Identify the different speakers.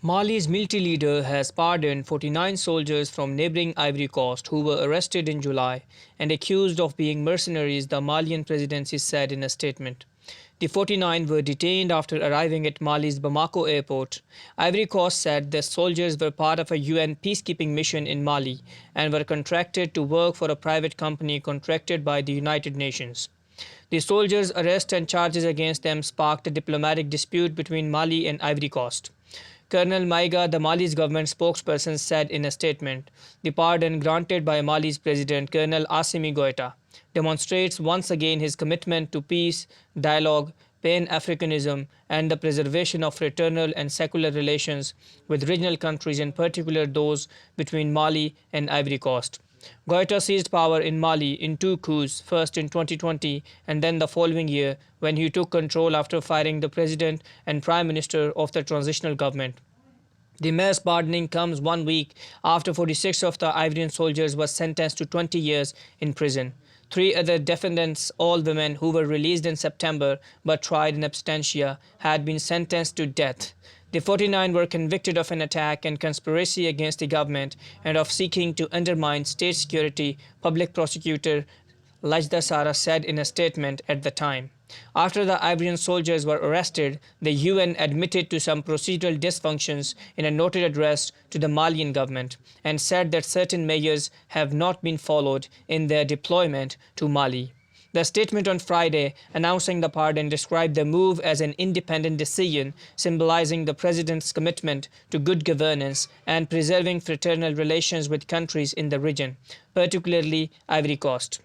Speaker 1: Mali's military leader has pardoned 49 soldiers from neighbouring Ivory Coast who were arrested in July and accused of being mercenaries, the Malian presidency said in a statement. The 49 were detained after arriving at Mali's Bamako airport. Ivory Coast said the soldiers were part of a UN peacekeeping mission in Mali and were contracted to work for a private company contracted by the United Nations. The soldiers' arrest and charges against them sparked a diplomatic dispute between Mali and Ivory Coast. Colonel Maiga, the Mali's government spokesperson, said in a statement, "The pardon granted by Mali's president, Colonel Assimi Goita, demonstrates once again his commitment to peace, dialogue, Pan-Africanism, and the preservation of fraternal and secular relations with regional countries, in particular those between Mali and Ivory Coast." Goita seized power in Mali in two coups, first in 2020 and then the following year when he took control after firing the president and prime minister of the transitional government. The mass pardoning comes 1 week after 46 of the Ivorian soldiers were sentenced to 20 years in prison. 3 other defendants, all women who were released in September but tried in absentia, had been sentenced to death. The 49 were convicted of an attack and conspiracy against the government and of seeking to undermine state security, public prosecutor Lajda Sara said in a statement at the time. After the Ivorian soldiers were arrested, the UN admitted to some procedural dysfunctions in a noted address to the Malian government and said that certain measures have not been followed in their deployment to Mali. The statement on Friday announcing the pardon described the move as an independent decision symbolizing the president's commitment to good governance and preserving fraternal relations with countries in the region, particularly Ivory Coast.